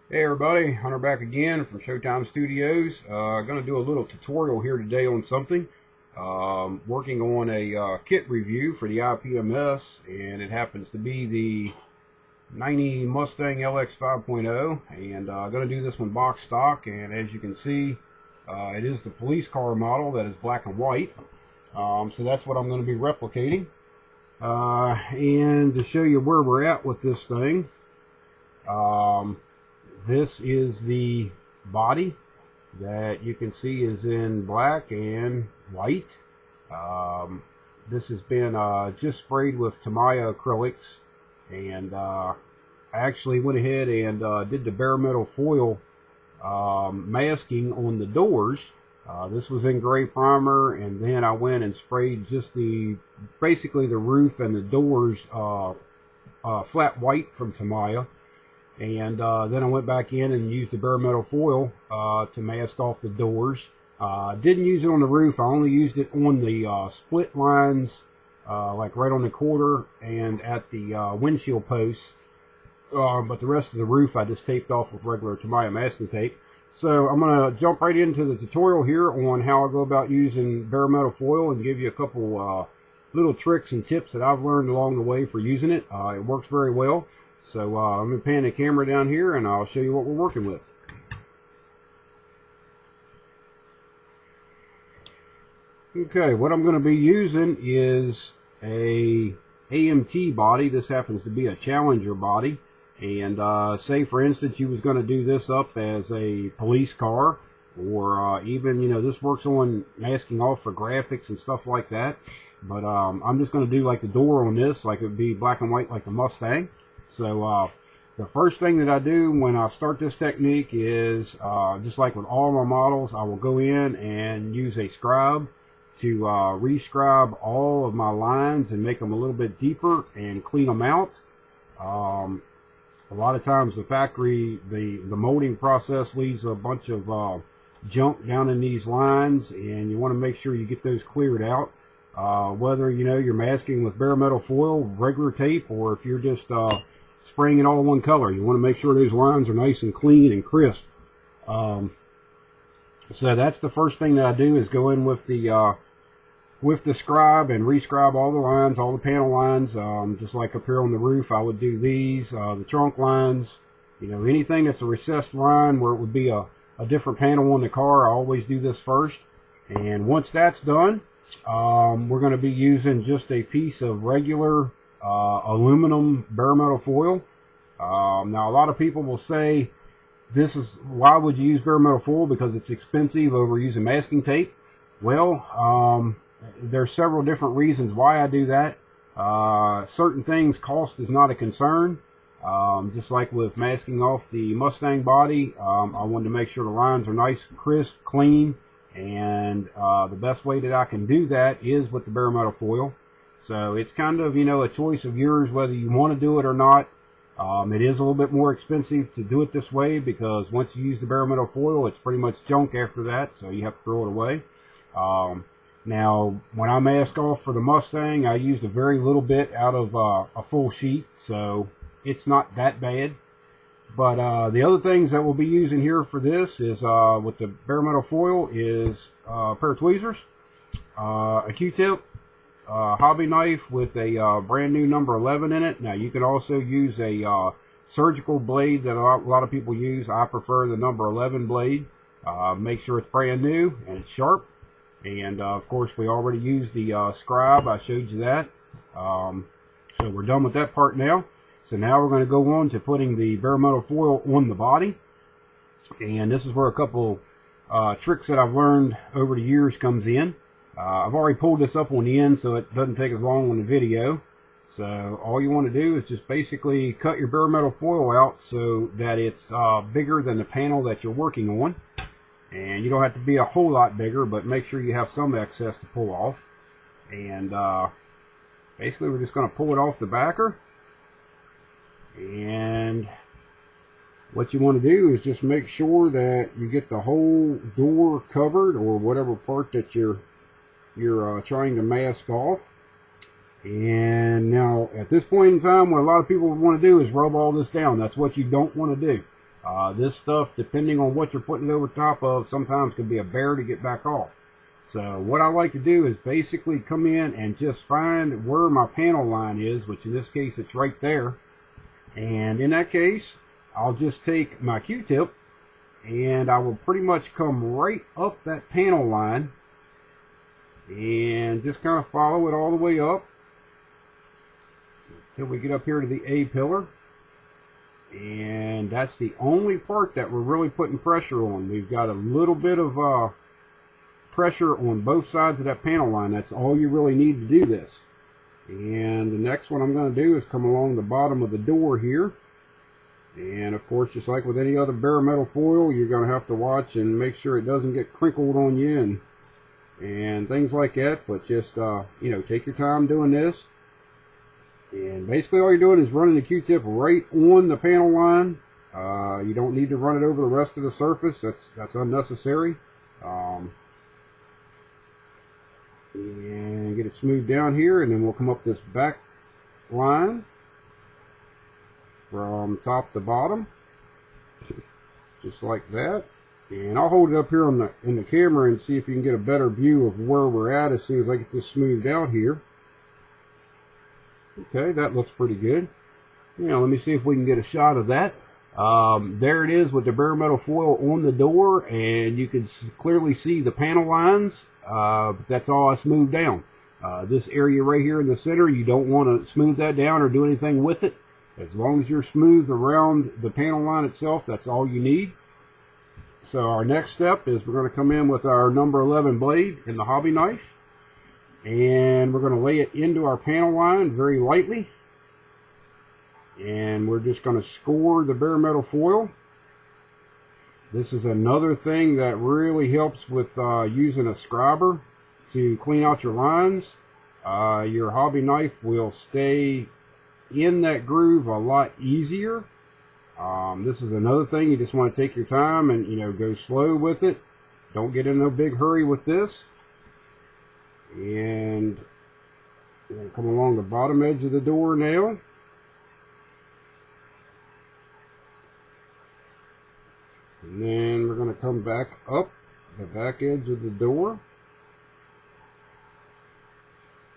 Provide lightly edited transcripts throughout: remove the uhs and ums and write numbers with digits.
Hey everybody, Hunter back again from Showtime Studios. Going to do a little tutorial here today on something. Working on a kit review for the IPMS, and it happens to be the 90 Mustang LX 5.0, and I'm going to do this one box stock, and as you can see, it is the police car model that is black and white. So that's what I'm going to be replicating. And to show you where we're at with this thing, this is the body that you can see is in black and white. This has been just sprayed with Tamiya acrylics, and I actually went ahead and did the bare metal foil masking on the doors. This was in gray primer, and then I went and sprayed just basically the roof and the doors flat white from Tamiya. And then I went back in and used the bare metal foil to mask off the doors. Didn't use it on the roof. I only used it on the split lines, like right on the quarter and at the windshield posts. But the rest of the roof I just taped off with regular Tamiya masking tape. So I'm going to jump right into the tutorial here on how I go about using bare metal foil and give you a couple little tricks and tips that I've learned along the way for using it. It works very well. So I'm going to pan the camera down here and I'll show you what we're working with. Okay, what I'm going to be using is a AMT body. This happens to be a Challenger body. And say for instance you was going to do this up as a police car, or even, you know, this works on masking off for graphics and stuff like that. But I'm just going to do like the door on this, like it would be black and white like the Mustang. So the first thing that I do when I start this technique is, just like with all my models, I will go in and use a scribe to re-scribe all of my lines and make them a little bit deeper and clean them out. A lot of times the factory, the molding process leaves a bunch of junk down in these lines, and you want to make sure you get those cleared out. Whether, you know, you're masking with bare metal foil, regular tape, or if you're just spraying it all one color, you want to make sure those lines are nice and clean and crisp. So that's the first thing that I do, is go in with the scribe and rescribe all the lines, all the panel lines, just like up here on the roof. I would do these, the trunk lines, you know, anything that's a recessed line where it would be a different panel on the car. I always do this first. And once that's done, we're going to be using just a piece of regular aluminum bare metal foil. Now a lot of people will say, why would you use bare metal foil? Because it's expensive over using masking tape. Well, there's several different reasons why I do that. Certain things, cost is not a concern. Just like with masking off the Mustang body, I wanted to make sure the lines are nice, crisp, clean, and the best way that I can do that is with the bare metal foil. So it's kind of, you know, a choice of yours whether you want to do it or not. It is a little bit more expensive to do it this way, because once you use the bare metal foil, it's pretty much junk after that, so you have to throw it away. Now, when I mask off for the Mustang, I used a very little bit out of a full sheet, so it's not that bad. But the other things that we'll be using here for this is, with the bare metal foil, is a pair of tweezers, a Q-tip, a hobby knife with a brand new number 11 in it. Now, you can also use a surgical blade that a lot of people use. I prefer the number 11 blade. Make sure it's brand new and it's sharp. And of course, we already used the scribe. I showed you that. So we're done with that part now. So now we're going to go on to putting the bare metal foil on the body. And this is where a couple tricks that I've learned over the years comes in. I've already pulled this up on the end, so it doesn't take as long on the video. So all you want to do is just basically cut your bare metal foil out so that it's bigger than the panel that you're working on. And you don't have to be a whole lot bigger, but make sure you have some excess to pull off. And basically we're just going to pull it off the backer. And what you want to do is just make sure that you get the whole door covered, or whatever part that you're trying to mask off. And now at this point in time, what a lot of people want to do is rub all this down. That's what you don't want to do. This stuff, depending on what you're putting it over top of, sometimes can be a bear to get back off. So what I like to do is basically come in and just find where my panel line is, which in this case it's right there. And in that case, I'll just take my Q-tip and I will pretty much come right up that panel line and just kind of follow it all the way up until we get up here to the A pillar. And that's the only part that we're really putting pressure on. We've got a little bit of pressure on both sides of that panel line. That's all you really need to do this. And the next one I'm going to do is come along the bottom of the door here. And of course, just like with any other bare metal foil, you're going to have to watch and make sure it doesn't get crinkled on you and things like that. But just, you know, take your time doing this. And basically all you're doing is running the Q-tip right on the panel line. You don't need to run it over the rest of the surface. That's unnecessary. And get it smoothed down here, and then we'll come up this back line from top to bottom, just like that. And I'll hold it up here on in the camera and see if you can get a better view of where we're at as soon as I get this smoothed out here. Okay, that looks pretty good. Now let me see if we can get a shot of that. There it is with the bare metal foil on the door, and you can clearly see the panel lines. That's all I smoothed down. This area right here in the center, you don't want to smooth that down or do anything with it. As long as you're smooth around the panel line itself, that's all you need. So our next step is we're going to come in with our number 11 blade and the hobby knife, and we're going to lay it into our panel line very lightly. And we're just going to score the bare metal foil. This is another thing that really helps with using a scriber to clean out your lines. Your hobby knife will stay in that groove a lot easier. This is another thing, you just want to take your time and, you know, go slow with it. Don't get in no big hurry with this. And we'll come along the bottom edge of the door now. And then we're going to come back up the back edge of the door.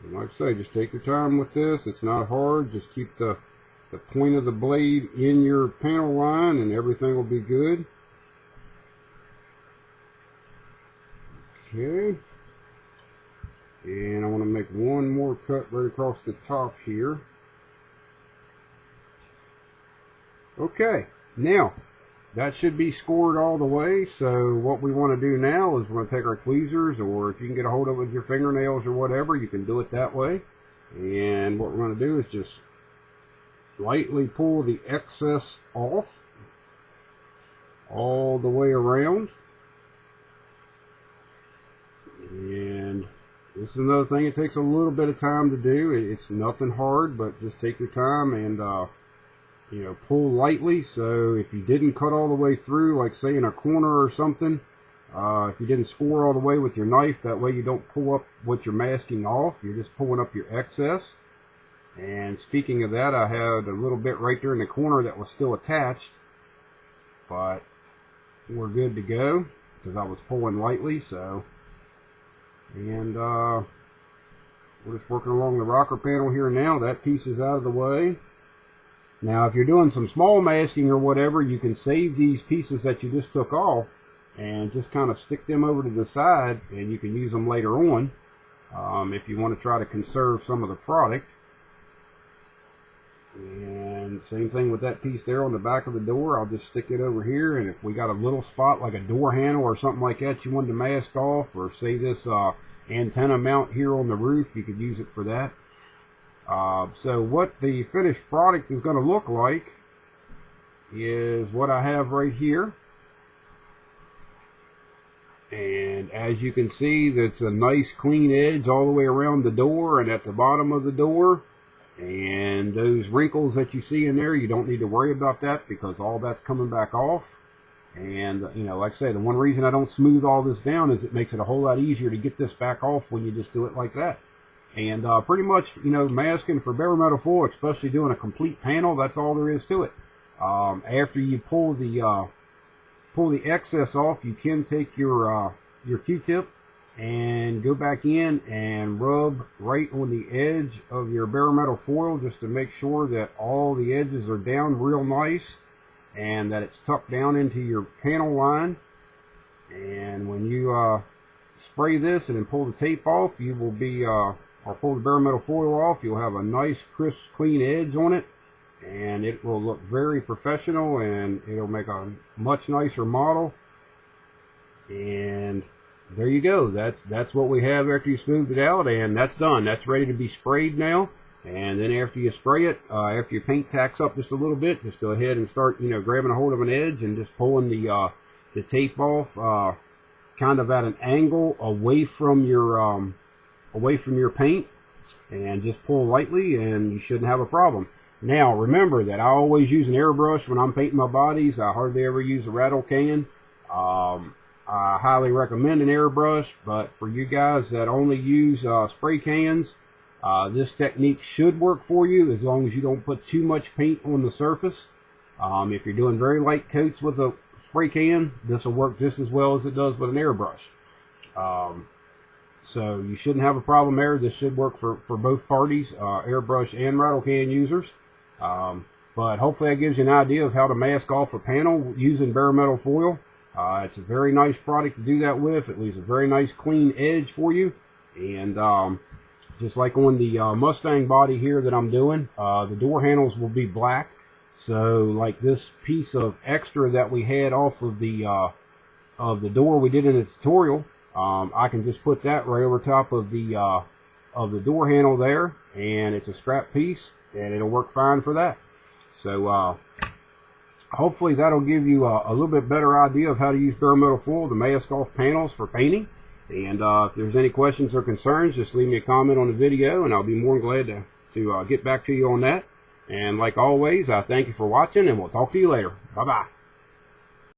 And like I say, just take your time with this. It's not hard. Just keep the point of the blade in your panel line and everything will be good. Okay. And I want to make one more cut right across the top here. Okay. Now, that should be scored all the way. So what we want to do now is we're going to take our tweezers, or if you can get a hold of it with your fingernails or whatever, you can do it that way. And what we're going to do is just lightly pull the excess off all the way around. And this is another thing, it takes a little bit of time to do. It's nothing hard, but just take your time and you know, pull lightly. So if you didn't cut all the way through, like say in a corner or something, if you didn't score all the way with your knife, that way you don't pull up what you're masking off, you're just pulling up your excess. And speaking of that, I had a little bit right there in the corner that was still attached, but we're good to go because I was pulling lightly. So, and we're just working along the rocker panel here now. That piece is out of the way. Now, if you're doing some small masking or whatever, you can save these pieces that you just took off and just kind of stick them over to the side, and you can use them later on if you want to try to conserve some of the product. And same thing with that piece there on the back of the door. I'll just stick it over here, and if we got a little spot like a door handle or something like that you wanted to mask off, or say this antenna mount here on the roof, you could use it for that. So what the finished product is going to look like is what I have right here. And as you can see, that's a nice clean edge all the way around the door and at the bottom of the door. And those wrinkles that you see in there, you don't need to worry about that because all that's coming back off. And, you know, like I say, the one reason I don't smooth all this down is it makes it a whole lot easier to get this back off when you just do it like that. And pretty much, you know, masking for bare metal foil, especially doing a complete panel, that's all there is to it. After you pull the excess off, you can take your Q-tip and go back in and rub right on the edge of your bare metal foil just to make sure that all the edges are down real nice and that it's tucked down into your panel line. And when you spray this and then pull the tape off, you will be, or pull the bare metal foil off, you'll have a nice crisp clean edge on it, and it will look very professional, and it'll make a much nicer model. And there you go. That's what we have after you smooth it out, and that's done. That's ready to be sprayed now. And then after you spray it, after your paint tacks up just a little bit, just go ahead and start, grabbing a hold of an edge and just pulling the tape off, kind of at an angle away from your paint, and just pull lightly, and you shouldn't have a problem. Now remember that I always use an airbrush when I'm painting my bodies. I hardly ever use a rattle can. I highly recommend an airbrush, but for you guys that only use spray cans, this technique should work for you as long as you don't put too much paint on the surface. If you're doing very light coats with a spray can, this will work just as well as it does with an airbrush. So you shouldn't have a problem there. This should work for both parties, airbrush and rattle can users. But hopefully that gives you an idea of how to mask off a panel using bare metal foil. It's a very nice product to do that with. It leaves a very nice clean edge for you. And just like on the Mustang body here that I'm doing, the door handles will be black. So like this piece of extra that we had off of the door we did in the tutorial, I can just put that right over top of the door handle there, and it's a scrap piece, and it'll work fine for that. So hopefully that'll give you a little bit better idea of how to use bare metal foil to mask off panels for painting. And if there's any questions or concerns, just leave me a comment on the video, and I'll be more than glad to get back to you on that. And like always, I thank you for watching, and we'll talk to you later. Bye-bye.